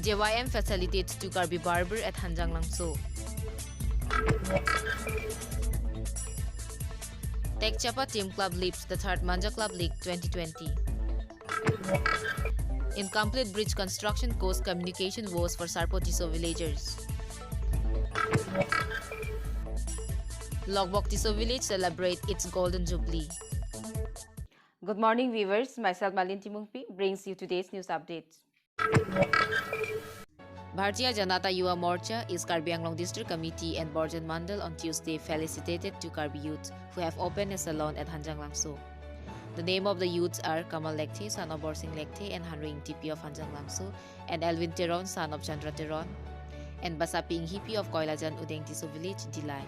BJYM facilitates to Karbi Barber at Hanjang Langso. Tech Chapa Team Club leaps the third Manja Club League 2020. Incomplete bridge construction caused communication woes for Sarpotiso villagers. Logbok Tiso village celebrate its golden jubilee. Good morning, viewers. Myself, Malin Timungpi, brings you today's news updates. Bharatiya Janata Yuva Morcha is Karbi Anglong District Committee and Borjan Mandal on Tuesday felicitated to Karbi youths who have opened a salon at Hanjang Langso. The name of the youths are Kamal Lekte, son of Borsing Lekte and Hanring TP of Hanjang Langso, and Elvin Teron, son of Chandra Teron, and Basaping Hippie of Koilajan Udeng Tiso village, Dilay.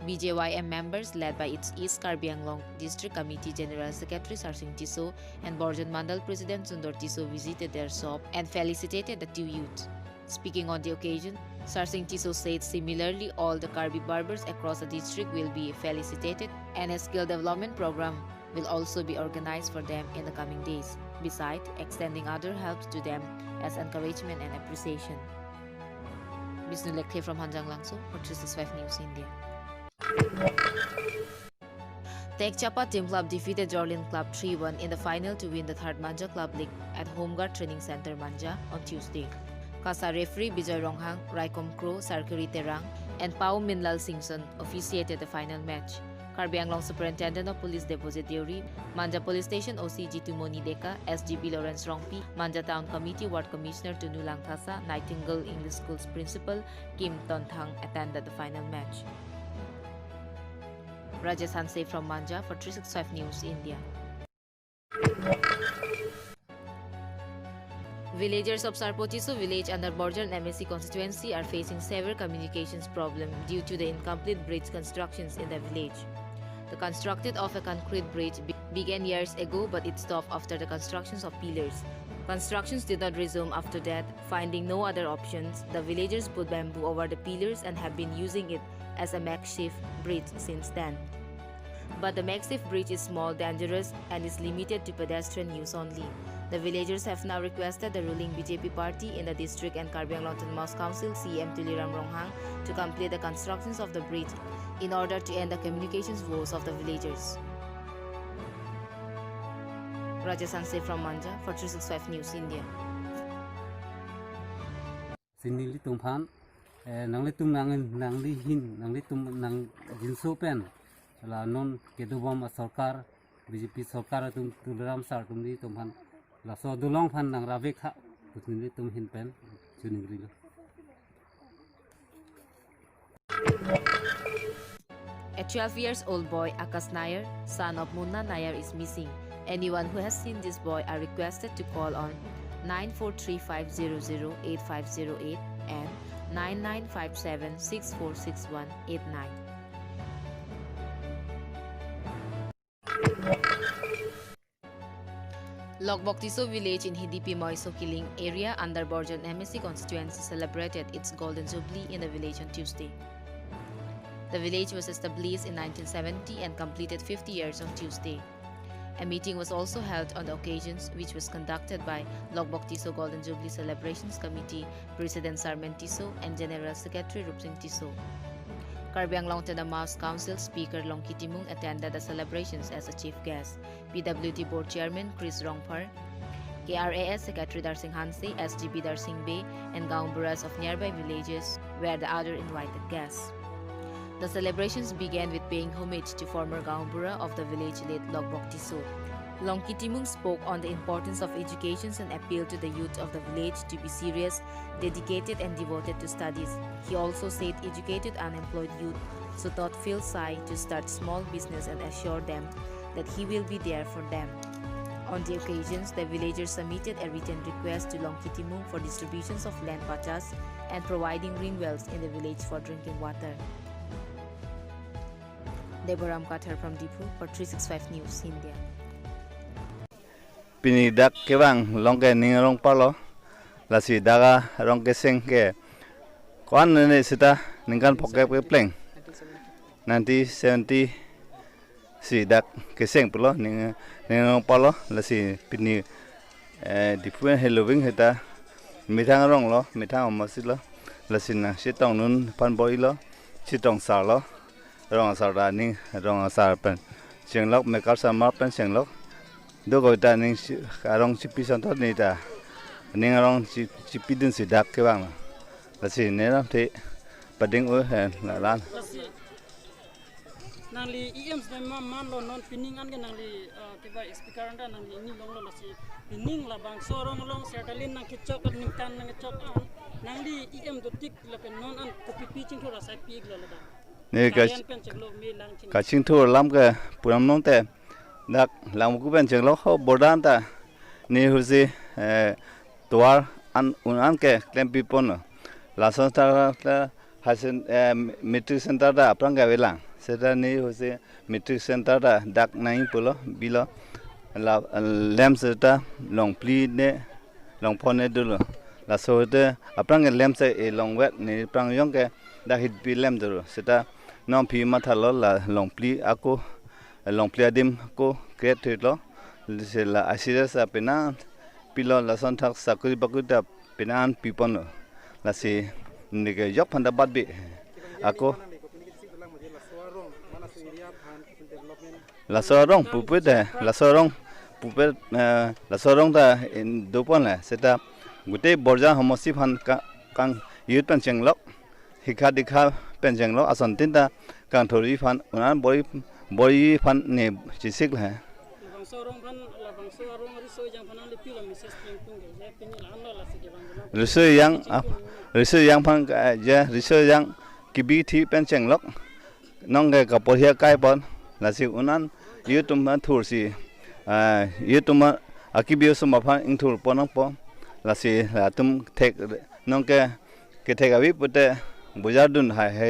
BJYM members led by its East Karbi Anglong District Committee General Secretary Sarsing Tiso and Borjan Mandal President Sundor Tiso visited their shop and felicitated the two youths. Speaking on the occasion, Sarsing Tiso said similarly all the Karbi barbers across the district will be felicitated and a skill development program will also be organized for them in the coming days, besides extending other help to them as encouragement and appreciation. Bisnu Lekte from Hanjang Langso for 365 News India. Tech Chapa Team Club defeated Jorlin Club 3-1 in the final to win the third Manja Club League at Home Guard Training Center Manja on Tuesday. Kasa referee Bijoy Ronghang, Raikom Kro, Sarkiri Terang, and Pao Minlal Singson officiated the final match. Karbi Anglong Superintendent of Police Deposit Deori, Manja Police Station OC Jitu Moni Deka, SGB Lawrence Rongpi, Manja Town Committee Ward Commissioner Tunu Langthasa, Nightingale English School's Principal Kim Tonthang attended the final match. Rajesh Hanse from Manja for 365 News India. Villagers of Sarpotiso village under Borjan MSC constituency are facing severe communications problem due to the incomplete bridge constructions in the village. The construction of a concrete bridge began years ago, but it stopped after the constructions of pillars. Constructions did not resume after that. Finding no other options, the villagers put bamboo over the pillars and have been using it as a makeshift bridge since then. But the makeshift bridge is small, dangerous, and is limited to pedestrian use only. The villagers have now requested the ruling BJP party in the district and Karbi Anglong Autonomous Council CM Tuliram Ronghang to complete the constructions of the bridge in order to end the communications woes of the villagers. Rajesh Hanse from Manja for 365 News India. Sinili tumpan nangli tum nangli hin nangli tum nang jinso pen la non kedubom sarkar BJP sarkar tum tuliram sar tumli tumpan la so dulong phan nang ravek ha sinili tum hin pen chuningri. A 12-year-old boy, Akas Nair, son of Munna Nair, is missing. Anyone who has seen this boy are requested to call on 9435008508 and 9957646189. Logbok Tiso village in Hidipi Moiso Kiling area under Borjan MSC constituency celebrated its golden jubilee in the village on Tuesday. The village was established in 1970 and completed 50 years on Tuesday. A meeting was also held on the occasions, which was conducted by Logbok Tiso Golden Jubilee Celebrations Committee President Sarmen Tiso and General Secretary Rupsing Tiso. Karbi Anglong Tadamaos Council Speaker Longki Timung attended the celebrations as a chief guest. PWD Board Chairman Chris Rongpar, KRAS Secretary Darsing Hanse, SGB Darsing Bay, and Gaumburas of nearby villages were the other invited guests. The celebrations began with paying homage to former Gaumbura of the village late Logbok Tiso. Longki Timung spoke on the importance of education and appealed to the youth of the village to be serious, dedicated and devoted to studies. He also said educated unemployed youth so thought feel shy to start small business and assured them that he will be there for them. On the occasions, the villagers submitted a written request to Longki Timung for distributions of land pachas and providing ring wells in the village for drinking water. Deborah Kathar from Dipu for 365 News India. Pinidak kebang longke ningrong palo lasi daga rongke sengke kuan nene sita ningkan poke pleng nanti 70 si dak keseng palo ningrong palo lasi pini di puen Halloween heta มีทางร้องล้อมีทางออกมาสิล้อละสินะสิต้องนู้นพันบอยล้อสิต้องสาวล้อร้องสาวดานี่ร้องสาวเป็นเสียงล็อกไม่กัดสมาเป็นเสียงล็อกดูก็แต่นี่ร้องสิปีสันทัดนี่แต่นี่ร้องสิปีดินสิดักแค่บ้างละสิเนี่ยนะที่ประเด็นเห็นละล้าน nangli EM se man lo non pinning an ke nangli ke ba speaker anda nangli ni long lo lasi pinning la bang sorong long sertalin nang kicok ning kan nang kicok an nangli EM to tik la pen non an kopi pi ching thora sai pi lo la daนี่ก็ pen chek lo me lang chin กชิงทั่วล้ำก็ปุ่นน้องแต่ดักหลังกูเป็นเชิงล้อเขาบดานแต่นี่หูสิตัวอันอุ่นอันแกเคลมปีปนลาสน์ตาฮัสมิตรเซ็นเตอร์ได้ปรังกเวลังเสร็จนี่หูสิมิตรเซ็นเตอร์ได้ดักนั่งปุ่นล้อบิล้อลาเลมเสร็จลงพลีเนี่ยลงพอเนี่ยดูล้อลาสน์แต่ปรังกเลมเสร็จลงเวทนี่ปรังยองแกได้ฮิตปีเลมดูล้อเสร็จน้องพี่มาทัลล้อลงพลีอากูลงพลีอดิมกูเกตถึงล้อเสร็จละอาศิเดสเป็นนั่นปีล้อละสันทักสักรีบักดับเป็นนั่นปีปนล้อละสินี่ก็ยกพันธบัตรบีอากูละสอร้องปุ๊บเดละสอร้องปุ๊บละสอร้องแต่ดูปนเลยเสร็จกุฏิบริจาคหมดสิพันกังยืดเป็นเชียงล็อกฮิคาดิคาเป็นเชียงล็อกอาศัยตินตากังทอรีพันนั้นบริพันเนี่ยจิสิกเลย bang sorong pan la bang sorong ri so jang pan le pi lo message ping ping ge ya pin la an lo la si ge bang na ริษยังพังเจริษยังกิบีที่เป็นเชียงล็อกน้องแกกับปอเฮียใกล้ปอนละสิอุนั้นยืดตุ่มทูสิยืดตุ่มอากิบิวสมบัติอิงทูปอน้องปอละสิละตุ่มเทกน้องแกเทกอวิปุตเตบุญาดุนให้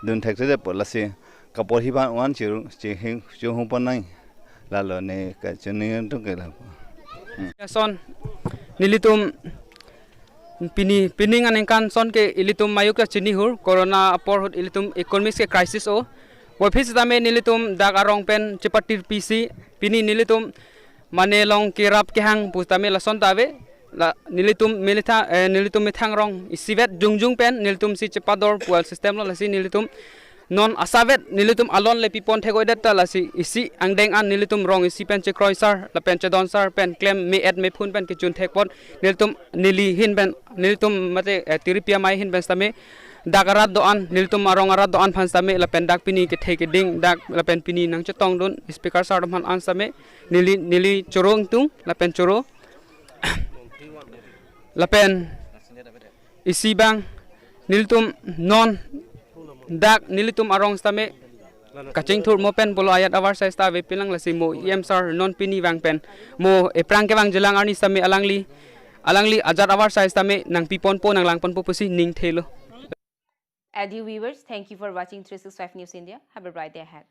ดุนเทกเสด็จปอละสิกับปอที่บ้านอุนั้นจิหงปอนนั่งละเลยเนี่ยก็จะนี่ต้องเกิดแล้ว son nilitum pining an kan son ke ilitum mayuk ka chini hur corona apor hut ilitum economics ke crisis o wafis tame nilitum dak arong pen cepatir pc pini nilitum mane long kirap ke hang pustame la son tawe la nilitum milita nilitum mithang rong isivet jungjung pen nilitum si cepador pual system lo la si nilitum non asavet nilitum alon le pipon thegoi data la si isi angdeng an nilitum rong isi pen che croisar la pen che donsar pen claim me et me phun pen ke chun thekpon nilitum nili hin pen nilitum mate tiripia mai hin pen stame dagarat do an nilitum arong arat do an phan stame la pen dak pini ke theke ding dak la pen pini nang che tong don speaker sar man an stame nili chorong tung la pen choro la pen isi bang nilitum non dak nilitum arong stame kaching thur mo pen bolo ayat awar sai sta ve pilang lasi mo em sar non pini wang pen mo eprang ke wang jelang arni stame alangli ajar awar sai stame nang pipon po nang langpon po pusi ning thelo. Adu viewers, thank you for watching 365 News India. Have a bright day ahead.